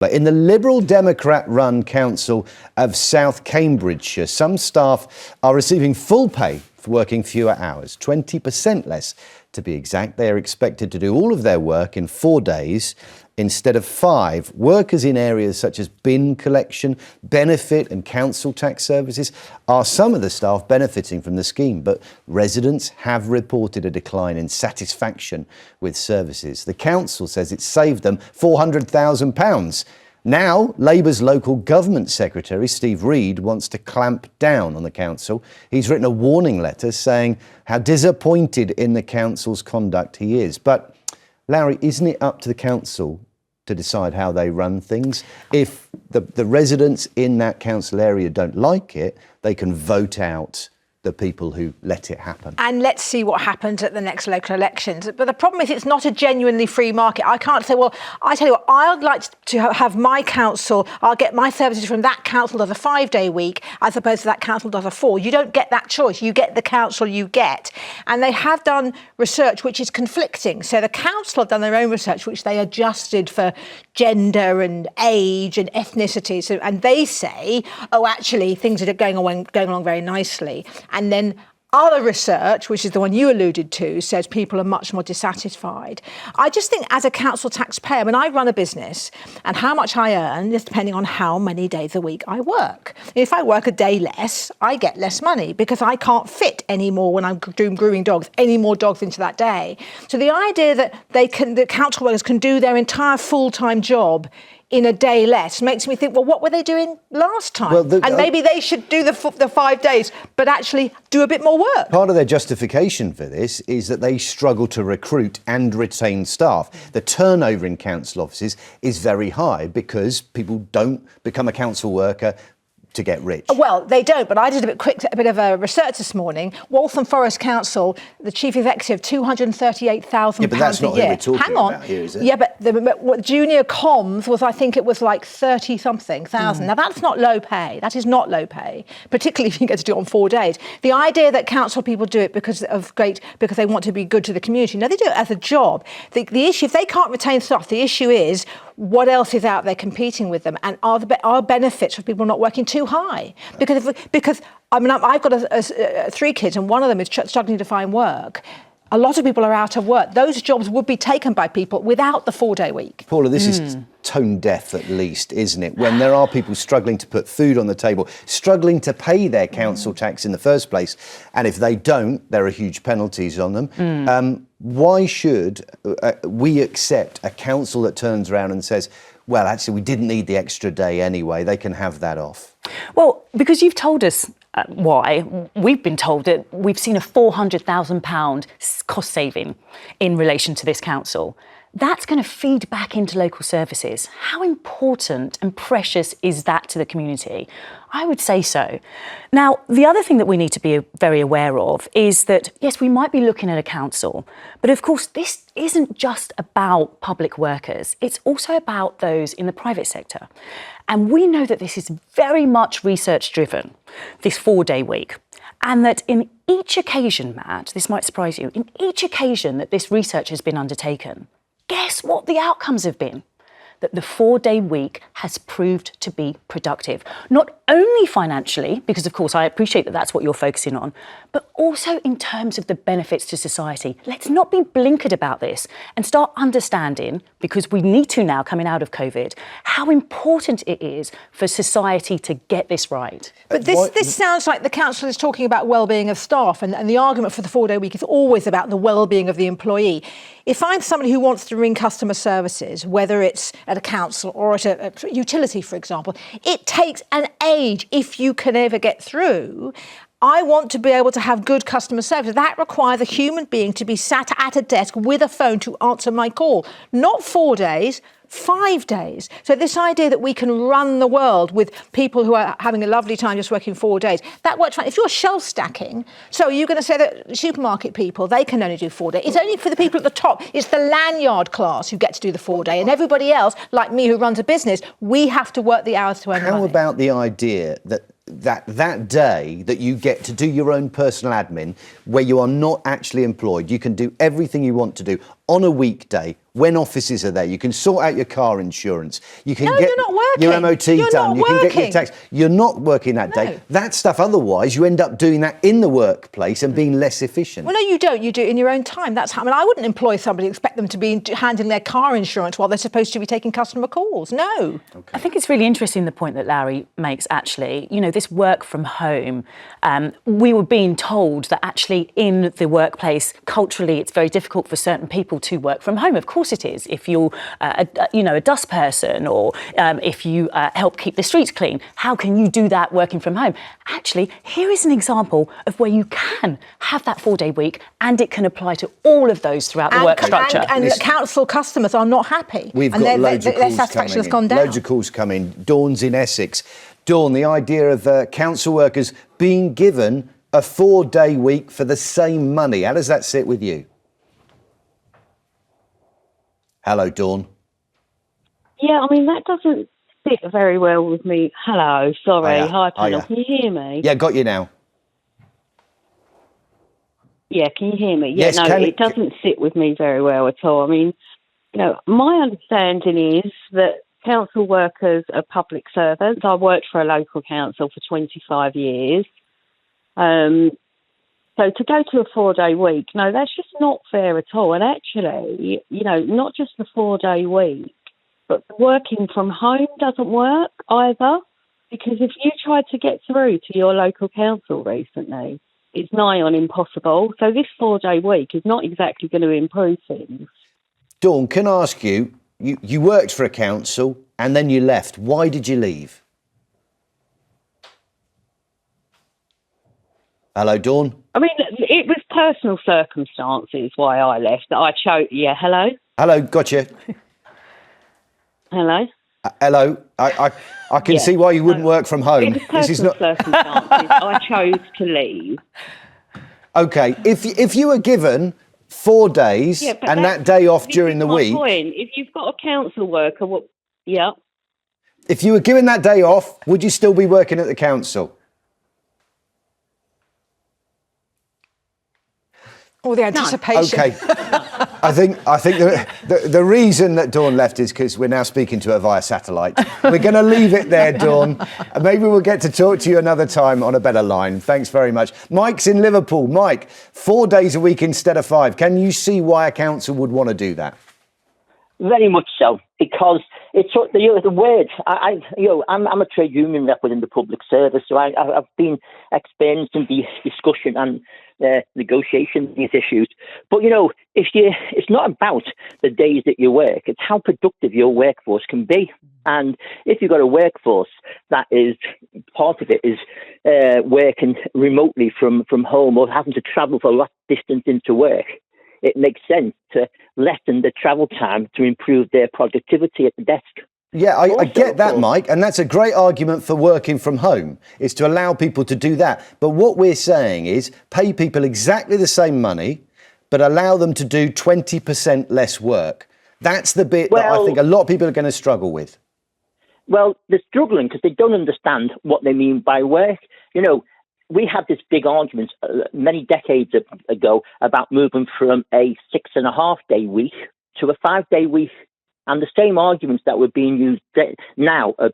But in the Liberal Democrat-run council of South Cambridgeshire, some staff are receiving full pay for working fewer hours, 20% less to be exact. They are expected to do all of their work in 4 days instead of 5. Workers in areas such as bin collection, benefit and council tax services are some of the staff benefiting from the scheme, but residents have reported a decline in satisfaction with services. The council says it's saved them £400,000. Now, Labour's local government secretary, Steve Reed, wants to clamp down on the council. He's written a warning letter saying how disappointed in the council's conduct he is. But, Lowri, isn't it up to the council to decide how they run things? If the residents in that council area don't like it, they can vote out the people who let it happen. And let's see what happens at the next local elections. But the problem is it's not a genuinely free market. I can't say, well, I tell you what, I'd like to have my council, I'll get my services from that council does a 5-day week as opposed to that council does a 4. You don't get that choice. You get the council you get. And they have done research which is conflicting. So the council have done their own research which they adjusted for gender and age and ethnicity. So, and they say, oh, actually, things are going along very nicely. And then other research, which is the one you alluded to, says people are much more dissatisfied. I just think as a council taxpayer, when I run a business and how much I earn is depending on how many days a week I work. If I work a day less, I get less money because I can't fit anymore when I'm doing grooming dogs, any more dogs into that day. So the idea that the council workers can do their entire full-time job in a day less makes me think, well, what were they doing last time? Well, and maybe they should do the 5 days, but actually do a bit more work. Part of their justification for this is that they struggle to recruit and retain staff. The turnover in council offices is very high because people don't become a council worker to get rich. Well, they don't, but I did a bit of a research this morning. Waltham Forest Council, the chief executive, £238,000 but that's not a year. who we're talking Hang on. about here, is it? Yeah, but the junior comms was, I think it was like 30-something thousand. Now, that's not low pay. That is not low pay, particularly if you get to do it on 4 days. The idea that council people do it because they want to be good to the community. No, they do it as a job. The issue, if they can't retain staff, the issue is what else is out there competing with them, and are benefits for people not working too high? Because I mean, I've got 3 kids, and one of them is struggling to find work. A lot of people are out of work. Those jobs would be taken by people without the 4-day week. Paula, this is tone deaf at least, isn't it? When there are people struggling to put food on the table, struggling to pay their council tax in the first place, and if they don't, there are huge penalties on them. Why should we accept a council that turns around and says, well, actually, we didn't need the extra day anyway, they can have that off? Well, because you've told us why. We've been told that we've seen a £400,000 cost saving in relation to this council. That's going to feed back into local services. How important and precious is that to the community? I would say so. Now, the other thing that we need to be very aware of is that, yes, we might be looking at a council, but of course, this isn't just about public workers. It's also about those in the private sector. And we know that this is very much research-driven, this 4-day week. And that in each occasion, Matt, this might surprise you, in each occasion that this research has been undertaken, guess what the outcomes have been? That the 4-day week has proved to be productive. Not only financially, because of course I appreciate that that's what you're focusing on, but also in terms of the benefits to society. Let's not be blinkered about this and start understanding, because we need to now coming out of COVID, how important it is for society to get this right. But this sounds like the council is talking about well-being of staff, and the argument for the 4-day week is always about the well-being of the employee. If I'm somebody who wants to ring customer services, whether it's at a council or at a utility, for example, it takes an age if you can ever get through. I want to be able to have good customer service. That requires a human being to be sat at a desk with a phone to answer my call. Not 4 days, 5 days. So this idea that we can run the world with people who are having a lovely time just working 4 days, that works fine. If you're shelf stacking, so you're going to say that supermarket people, they can only do 4 days. It's only for the people at the top. It's the lanyard class who get to do the 4-day. And everybody else, like me who runs a business, we have to work the hours to earn money. How about the idea that day that you get to do your own personal admin, where you are not actually employed, you can do everything you want to do on a weekday when offices are there. You can sort out your car insurance. You can No, get you're not working. your MOT You're done. not You can get your working. tax. You're not working that day. No. That stuff, otherwise, you end up doing that in the workplace and being less efficient. Well, no, you don't. You do it in your own time. That's how. I mean, I wouldn't employ somebody and expect them to be handling their car insurance while they're supposed to be taking customer calls. No. I think it's really interesting the point that Lowri makes, actually. You know, this work from home, we were being told that actually in the workplace, culturally, it's very difficult for certain people to work from home. Of course it is. If you're, a dust person, or if you help keep the streets clean, how can you do that working from home? Actually, here is an example of where you can have that 4-day week, and it can apply to all of those throughout the work structure. And council customers are not happy. We've and got loads of their calls satisfaction coming has gone in. down. Loads of calls coming. Dawn's in Essex. Dawn, the idea of council workers being given a 4-day week for the same money. How does that sit with you? Hello, Dawn. Yeah, I mean, that doesn't sit very well with me. Hello, sorry. Hiya. Hi, panel. Hiya. Can you hear me? Yeah, got you now. Yeah, can you hear me? Yeah, Yes, no, can- it doesn't sit with me very well at all. I mean, my understanding is that council workers are public servants. I worked for a local council for 25 years. So to go to a 4-day week, no, that's just not fair at all. And actually, not just the 4-day week, but working from home doesn't work either. Because if you tried to get through to your local council recently, it's nigh on impossible. So this 4-day week is not exactly going to improve things. Dawn, can I ask you, you worked for a council and then you left. Why did you leave? Hello, Dawn. I mean, it was personal circumstances why I left. I chose. Yeah, hello. Hello, gotcha. Hello. Hello. I can Yeah. see why you wouldn't work from home. It was personal circumstances. I chose to leave. Okay. If you were given 4 days Yeah, but and that day off this during is the my week, point. If you've got a council worker, yeah. if you were given that day off, would you still be working at the council? All the anticipation. Okay. I think the reason that Dawn left is because we're now speaking to her via satellite. We're going to leave it there, Dawn. And maybe we'll get to talk to you another time on a better line. Thanks very much. Mike's in Liverpool. Mike, 4 days a week instead of 5. Can you see why a council would want to do that? Very much so, because it's the word. I'm a trade union rep within the public service, so I've been experiencing the discussion and negotiation of these issues. But it's not about the days that you work; it's how productive your workforce can be. And if you've got a workforce that is part of it is working remotely from home or having to travel for a lot of distance into work, it makes sense to lessen the travel time to improve their productivity at the desk. Yeah, I get that, Mike, and that's a great argument for working from home, is to allow people to do that. But what we're saying is pay people exactly the same money, but allow them to do 20% less work. That's the bit that I think a lot of people are going to struggle with. Well, they're struggling because they don't understand what they mean by work. We had this big argument many decades ago about moving from a 6.5-day week to a 5-day week. And the same arguments that were being used now are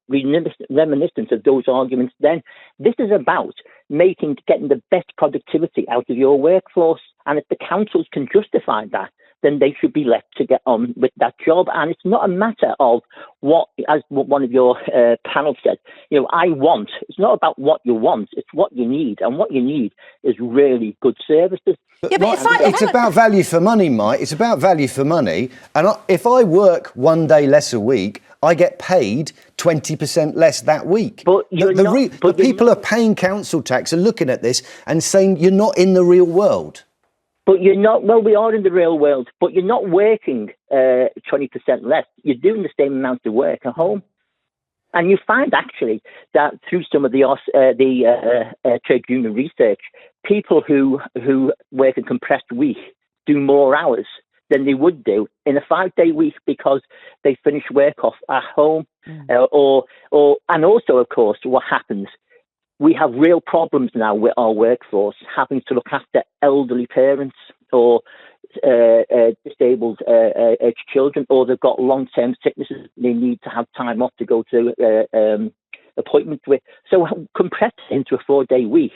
reminiscent of those arguments then. This is about getting the best productivity out of your workforce. And if the councils can justify that, then they should be left to get on with that job. And it's not a matter of what, as one of your panel said, I want. It's not about what you want, it's what you need. And what you need is really good services. Yeah, but it's about value for money, Mike. It's about value for money. And if I work 1 day less a week, I get paid 20% less that week. But the people are paying council tax are looking at this and saying you're not in the real world. But you're not, well, we are in the real world, but you're not working 20% less. You're doing the same amount of work at home. And you find actually that through some of the trade union research, people who work a compressed week do more hours than they would do in a 5-day week because they finish work off at home. And also, of course, what happens, we have real problems now with our workforce having to look after elderly parents or disabled children, or they've got long-term sicknesses they need to have time off to go to appointments with. So compress it into a 4-day week.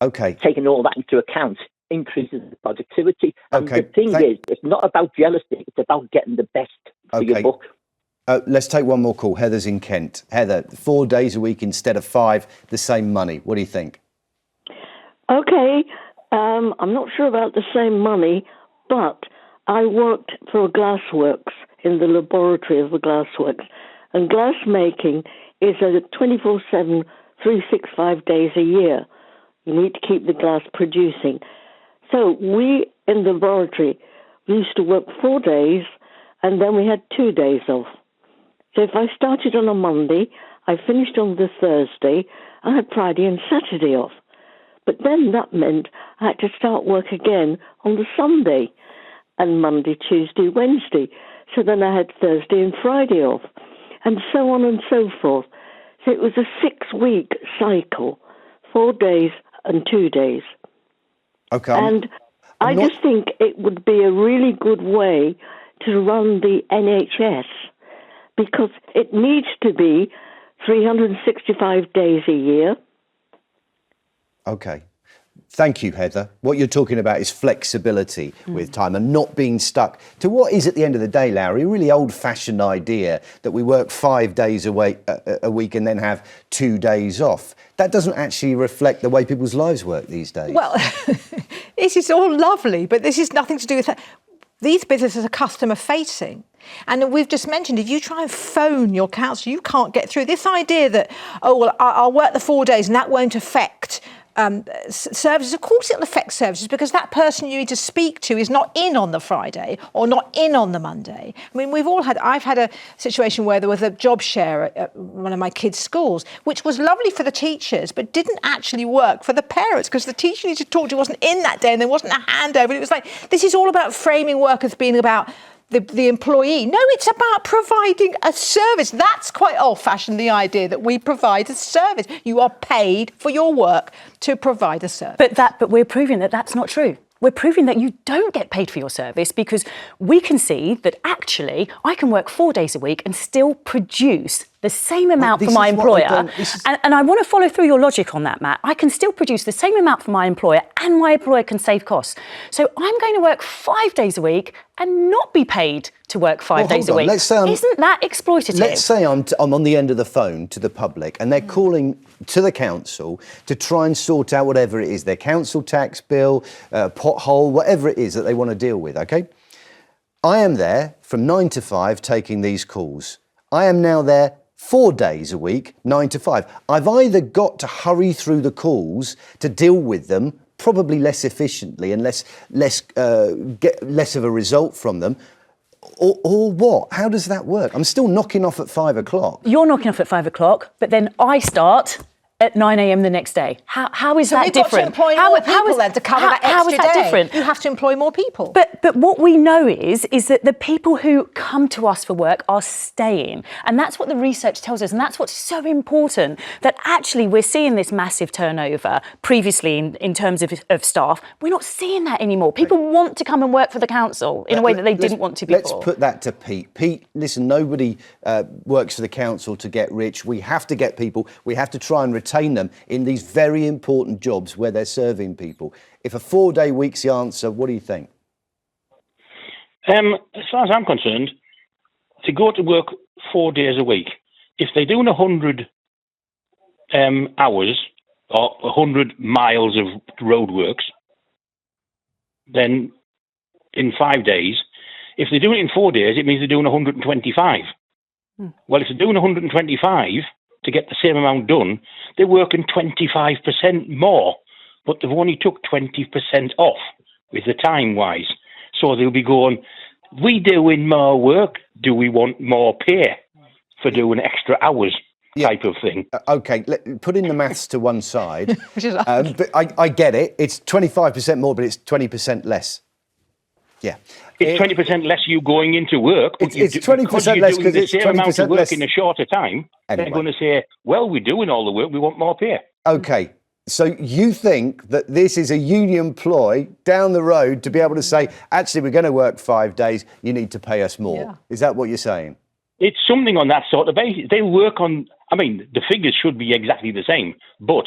Okay. Taking all that into account increases the productivity. And Okay. the thing is, it's not about jealousy, it's about getting the best for your buck. Let's take one more call. Heather's in Kent. Heather, 4 days a week instead of 5, the same money. What do you think? Okay, I'm not sure about the same money, but I worked for a glassworks in the laboratory of the glassworks, and glass making is a 24/7, 365 days a year. You need to keep the glass producing. So we, in the laboratory, we used to work 4 days, and then we had 2 days off. So if I started on a Monday, I finished on the Thursday, I had Friday and Saturday off. But then that meant I had to start work again on the Sunday, and Monday, Tuesday, Wednesday. So then I had Thursday and Friday off, and so on and so forth. So it was a 6-week cycle, 4 days and 2 days. Okay. And I just think it would be a really good way to run the NHS, because it needs to be 365 days a year. Okay. Thank you, Heather. What you're talking about is flexibility with time and not being stuck to what is, at the end of the day, Lowri, a really old-fashioned idea that we work 5 days a week and then have 2 days off. That doesn't actually reflect the way people's lives work these days. Well, this is all lovely, but this is nothing to do with that. These businesses are customer-facing. And we've just mentioned, if you try and phone your council, you can't get through. This idea that, I'll work the 4 days and that won't affect services. Of course it'll affect services, because that person you need to speak to is not in on the Friday or not in on the Monday. I mean, I've had a situation where there was a job share at one of my kids' schools, which was lovely for the teachers, but didn't actually work for the parents, because the teacher you needed to talk to wasn't in that day and there wasn't a handover. It was like, this is all about framing work as being about the employee. No, it's about providing a service. That's quite old-fashioned, the idea that we provide a service. You are paid for your work to provide a service. But we're proving that that's not true. We're proving that you don't get paid for your service, because we can see that actually I can work 4 days a week and still produce the same amount for my employer. And I want to follow through your logic on that, Matt. I can still produce the same amount for my employer, and my employer can save costs. So I'm going to work 5 days a week and not be paid to work 5 days a week. Isn't that exploitative? Let's say I'm on the end of the phone to the public and they're calling to the council to try and sort out whatever it is, their council tax bill, pothole, whatever it is that they want to deal with, okay? I am there from 9 to 5 taking these calls. I am now there 4 days a week, 9 to 5. I've either got to hurry through the calls to deal with them, probably less efficiently and get less of a result from them, or what? How does that work? I'm still knocking off at 5 o'clock. You're knocking off at 5 o'clock, but then I start at 9 a.m. the next day. How is that different? So you've got to employ more people then to cover that extra day. How is that different? You have to employ more people. But what we know is that the people who come to us for work are staying. And that's what the research tells us. And that's what's so important, that actually we're seeing this massive turnover previously in terms of staff. We're not seeing that anymore. People want to come and work for the council in a way that they didn't want to before. Let's put that to Pete. Pete, listen, nobody works for the council to get rich. We have to get people. We have to try and retain them in these very important jobs where they're serving people. If a 4-day week's the answer, what do you think? As far as I'm concerned, to go to work 4 days a week, if they're doing 100 hours or 100 miles of roadworks, then in 5 days, if they're doing it in 4 days, it means they're doing 125. Well, if they're doing 125 to get the same amount done, they're working 25% more, but they've only took 20% off with the time-wise. So they'll be going, we doing more work, do we want more pay for doing extra hours? Type of thing. Okay, putting the maths to one side, but I get it. It's 25% more, but it's 20% less. Yeah. It's 20% less you going into work. But it's 20% less because it's 20% the same amount of work less in a shorter time. Anyway. They're going to say, well, we're doing all the work, we want more pay. Okay. So you think that this is a union ploy down the road to be able to say, actually, we're going to work 5 days, you need to pay us more. Yeah. Is that what you're saying? It's something on that sort of basis. They work on, the figures should be exactly the same, but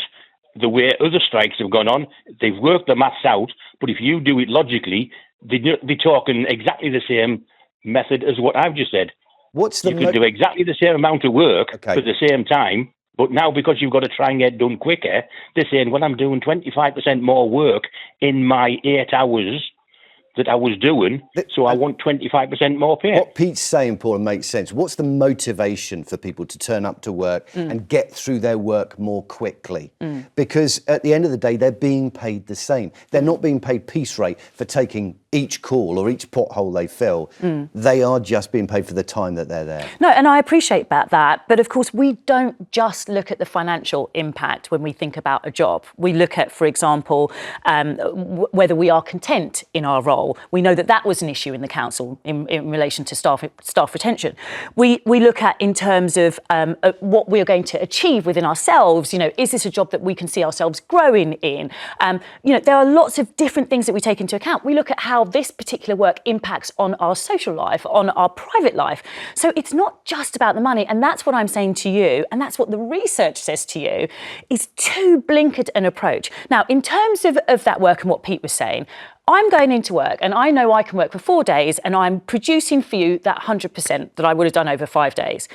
the way other strikes have gone on, they've worked the maths out, but if you do it logically, they're talking exactly the same method as what I've just said. You can do exactly the same amount of work for the same time, but now because you've got to try and get it done quicker, they're saying, well, I'm doing 25% more work in my 8 hours that I was doing, so I want 25% more pay. What Pete's saying, Paula, makes sense. What's the motivation for people to turn up to work and get through their work more quickly? Because at the end of the day, they're being paid the same. They're not being paid piece rate for taking each call or each pothole they fill. They are just being paid for the time that they're there. No, and I appreciate that. But of course, we don't just look at the financial impact when we think about a job. We look at, for example, whether we are content in our role. We know that was an issue in the council in relation to staff retention. We look at in terms of what we are going to achieve within ourselves. Is this a job that we can see ourselves growing in? There are lots of different things that we take into account. We look at how this particular work impacts on our social life, on our private life. So it's not just about the money. And that's what I'm saying to you, and that's what the research says to you, is too blinkered an approach. Now, in terms of that work and what Pete was saying, I'm going into work and I know I can work for 4 days and I'm producing for you that 100% that I would have done over 5 days.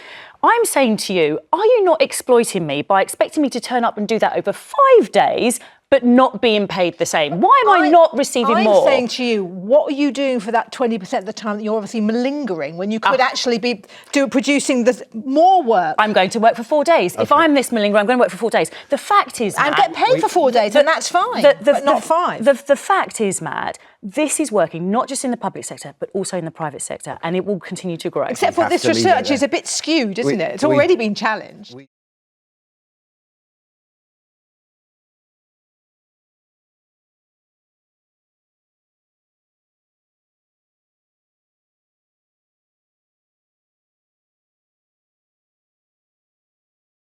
I'm saying to you, are you not exploiting me by expecting me to turn up and do that over 5 days but not being paid the same? Why am I not receiving more? I'm saying to you, what are you doing for that 20% of the time that you're obviously malingering when you could actually be producing more work? I'm going to work for 4 days. Okay. If I'm this malingerer, I'm going to work for 4 days. The fact is, and get paid for 4 days, and that's fine, but not 5. The fact is, Matt, this is working not just in the public sector, but also in the private sector, and it will continue to grow. Except for this research is a bit skewed, isn't it? It's already been challenged.